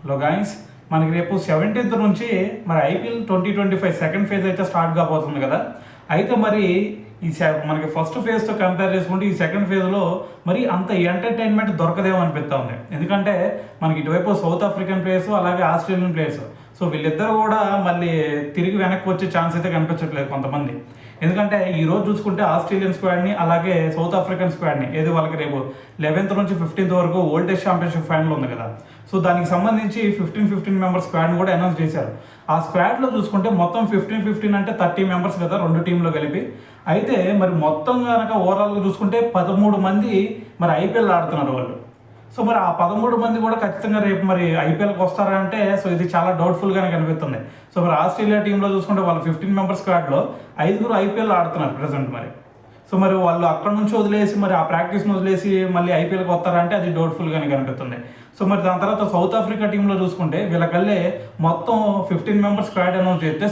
Hello guys, మనకి రేపు 17th నుంచి మరి ఐపీఎల్ 2025 సెకండ్ ఫేజ్ అయితే స్టార్ట్ కాబోతుంది కదా. అయితే మరి మనకి ఫస్ట్ ఫేజ్తో కంపేర్ చేసుకుంటే ఈ సెకండ్ ఫేజ్లో మరి అంత ఎంటర్టైన్మెంట్ దొరకదేమో అనిపిస్తూ ఉంది. ఎందుకంటే మనకి ఇటువైపు సౌత్ ఆఫ్రికన్ ప్లేయర్స్ అలాగే ఆస్ట్రేలియన్ ప్లేయర్స్, సో వీళ్ళిద్దరు కూడా మళ్ళీ తిరిగి వెనక్కి వచ్చే ఛాన్స్ అయితే కనిపించట్లేదు కొంతమంది. ఎందుకంటే ఈరోజు చూసుకుంటే ఆస్ట్రేలియన్ స్క్వాడ్ని అలాగే సౌత్ ఆఫ్రికన్ స్క్వాడ్ని ఏది వాళ్ళకి రేపు 11th నుంచి 15th వరకు వరల్డ్ టెస్ట్ ఛాంపియన్షిప్ ఫైనల్ ఉంది కదా. సో దానికి సంబంధించి 15 మెంబర్స్ స్క్వాడ్ని కూడా అనౌన్స్ చేశారు. ఆ స్క్వాడ్లో చూసుకుంటే మొత్తం 15 అంటే 30 మెంబర్స్ కదా రెండు టీంలో కలిపి. అయితే మరి మొత్తం కనుక ఓవరాల్గా చూసుకుంటే 13 మంది మరి ఐపీఎల్ ఆడుతున్నారు వాళ్ళు. సో మరి ఆ 13 మంది కూడా ఖచ్చితంగా రేపు మరి ఐపీఎల్కి వస్తారా అంటే సో ఇది చాలా డౌట్ఫుల్గానే కనిపిస్తుంది. సో మరి ఆస్ట్రేలియా టీంలో చూసుకుంటే వాళ్ళు 15 మెంబర్స్ స్క్వాడ్లో 5 ఐపీఎల్ ఆడుతున్నారు ప్రజెంట్ మరి. సో మరి వాళ్ళు అక్కడ నుంచి వదిలేసి మరి ఆ ప్రాక్టీస్ని వదిలేసి మళ్ళీ ఐపీఎల్కి వస్తారంటే అది డౌట్ఫుల్గానే కనిపిస్తుంది. సో మరి దాని తర్వాత సౌత్ ఆఫ్రికా టీంలో చూసుకుంటే వీళ్ళకల్లే మొత్తం 15 మెంబర్స్ స్క్వాడ్ అనౌన్స్ చేస్తే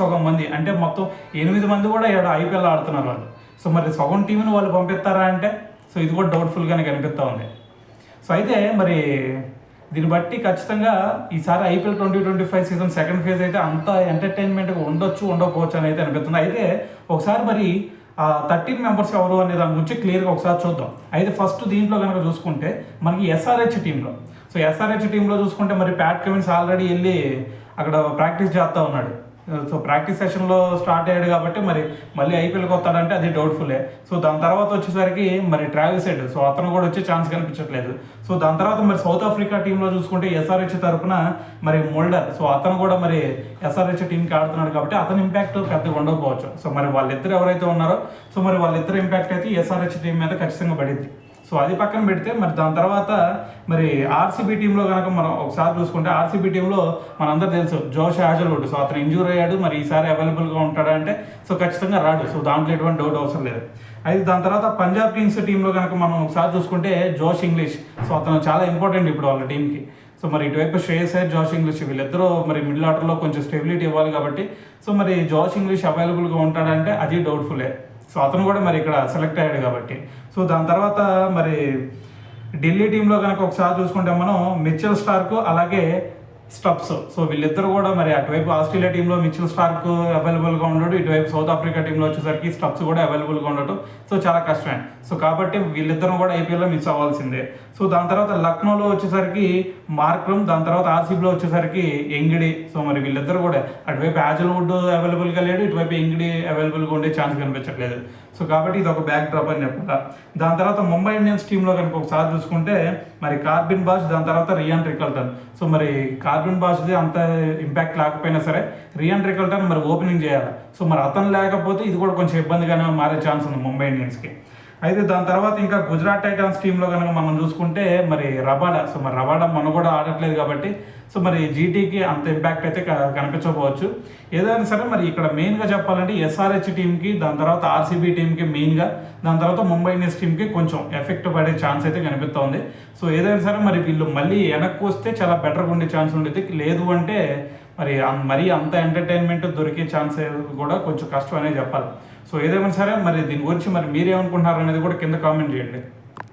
సగం మంది అంటే మొత్తం 8 మంది కూడా ఐపీఎల్ ఆడుతున్నారు వాళ్ళు. సో మరి సగం టీంని వాళ్ళు పంపిస్తారా అంటే సో ఇది కూడా డౌట్ఫుల్గానే కనిపిస్తూ ఉంది. సో అయితే మరి దీన్ని బట్టి ఖచ్చితంగా ఈసారి ఐపీఎల్ 2025 సీజన్ సెకండ్ ఫేజ్ అయితే అంత ఎంటర్టైన్మెంట్గా ఉండకపోవచ్చు అని అయితే అనిపిస్తుంది. అయితే ఒకసారి మరి 13 మెంబర్స్ ఎవరు అనే దాని గురించి క్లియర్గా ఒకసారి చూద్దాం. అయితే ఫస్ట్ దీంట్లో కనుక చూసుకుంటే మనకి ఎస్ఆర్హెచ్ టీంలో, సో ఎస్ఆర్హెచ్ టీంలో చూసుకుంటే మరి ప్యాట్ కమిన్స్ ఆల్రెడీ వెళ్ళి అక్కడ ప్రాక్టీస్ చేస్తూ ఉన్నాడు. సో ప్రాక్టీస్ సెషన్లో స్టార్ట్ అయ్యాడు కాబట్టి మరి మళ్ళీ ఐపీఎల్కి వస్తాడంటే అది డౌట్ఫుల్లే. సో దాని తర్వాత వచ్చేసరికి మరి ట్రావిస్ హెడ్, సో అతను కూడా వచ్చే ఛాన్స్ కనిపించట్లేదు. సో దాని తర్వాత మరి సౌత్ ఆఫ్రికా టీంలో చూసుకుంటే ఎస్ఆర్హెచ్ తరపున మరి మోల్డర్, సో అతను కూడా మరి ఎస్ఆర్హెచ్ టీంకి ఆడుతున్నాడు కాబట్టి అతని ఇంపాక్ట్ పెద్దగా ఉండకపోవచ్చు. సో మరి వాళ్ళిద్దరు ఎవరైతే ఉన్నారో సో మరి వాళ్ళిద్దరు ఇంపాక్ట్ అయితే ఎస్ఆర్హెచ్ టీం మీద ఖచ్చితంగా పడింది. సో అది పక్కన పెడితే మరి దాని తర్వాత మరి ఆర్సీబీ టీంలో కనుక మనం ఒకసారి చూసుకుంటే ఆర్సీబీ టీంలో మనందరూ తెలుసు జోష్ హాజల్వుడ్. సో అతను ఇంజూర్ అయ్యాడు, మరి ఈసారి అవైలబుల్గా ఉంటాడంటే సో ఖచ్చితంగా రాడు. సో దాంట్లో ఎటువంటి డౌట్ అవసరం లేదు. అయితే దాని తర్వాత పంజాబ్ కింగ్స్ టీంలో కనుక మనం ఒకసారి చూసుకుంటే జోష్ ఇంగ్లీష్, సో అతను చాలా ఇంపార్టెంట్ ఇప్పుడు వాళ్ళ టీంకి. సో మరి ఇటువైపు శ్రేయస్ అయ్యర్, జోష్ ఇంగ్లీష్ వీళ్ళిద్దరూ మరి మిడిల్ ఆర్డర్లో కొంచెం స్టెబిలిటీ ఇవ్వాలి కాబట్టి సో మరి జోష్ ఇంగ్లీష్ అవైలబుల్గా ఉంటాడంటే అది డౌట్ఫుల్లే. సో అతను కూడా మరి ఇక్కడ సెలెక్ట్ అయ్యాడు కాబట్టి. సో దాని తర్వాత మరి ఢిల్లీ టీంలో కనుక ఒకసారి చూసుకుంటే మనం మిచెల్ స్టార్క్ అలాగే స్టబ్స్, సో వీళ్ళిద్దరు కూడా మరి అటువైపు ఆస్ట్రేలియా టీంలో మిచెల్ స్టార్క్ అవైలబుల్గా ఉండడు, ఇటువైపు సౌత్ ఆఫ్రికా టీంలో వచ్చేసరికి స్టబ్స్ కూడా అవైలబుల్గా ఉండటం సో చాలా కష్టమే. సో కాబట్టి వీళ్ళిద్దరు కూడా ఐపీఎల్లో మిస్ అవ్వాల్సిందే. సో దాని తర్వాత లక్నోలో వచ్చేసరికి మార్క్రమ్, దాని తర్వాత ఆర్సీబీలో వచ్చేసరికి ఎంగిడి. సో మరి వీళ్ళిద్దరు కూడా అటువైపు హాజల్వుడ్ అవైలబుల్గా లేడు, ఇటువైపు ఎంగిడి అవైలబుల్గా ఉండే ఛాన్స్ కనిపించట్లేదు. సో కాబట్టి ఇది ఒక బ్యాక్ డ్రాప్ అని చెప్పాలి. దాని తర్వాత ముంబై ఇండియన్స్ టీంలో కనుక ఒకసారి చూసుకుంటే మరి కార్బిన్ బాష్, దాని తర్వాత రియాన్ రికల్టన్. సో మరి కార్బిన్ బాష్ది అంత ఇంపాక్ట్ లేకపోయినా సరే రియాన్ రికల్టన్ మరి ఓపెనింగ్ చేయాలి. సో మరి అతను లేకపోతే ఇది కూడా కొంచెం ఇబ్బందిగానే మారే ఛాన్స్ ఉంది ముంబై ఇండియన్స్కి. అయితే దాని తర్వాత ఇంకా గుజరాత్ టైటాన్స్ టీంలో కనుక మనం చూసుకుంటే మరి రబాడా, సో మరి రబాడా మనం కూడా ఆడట్లేదు కాబట్టి సో మరి జీటీకి అంత ఇంపాక్ట్ అయితే కనిపించకపోవచ్చు. ఏదైనా సరే మరి ఇక్కడ మెయిన్గా చెప్పాలంటే ఎస్ఆర్హెచ్ టీంకి, దాని తర్వాత ఆర్సీబీ టీంకి మెయిన్గా, దాని తర్వాత ముంబై ఇండియన్స్ టీంకి కొంచెం ఎఫెక్ట్ పడే ఛాన్స్ అయితే కనిపిస్తోంది. సో ఏదైనా సరే మరి వీళ్ళు మళ్ళీ వెనక్కి వస్తే చాలా బెటర్గా ఉండే ఛాన్స్ ఉండేది. లేదు అంటే మరి అంత ఎంటర్టైన్మెంట్ దొరికే ఛాన్స్ కూడా కొంచెం కష్టం అనేది చెప్పాలి. సో ఏదేమైనా సరే మరి దీని గురించి మరి మీరేమనుకుంటున్నారు అనేది కూడా కింద కామెంట్ చేయండి.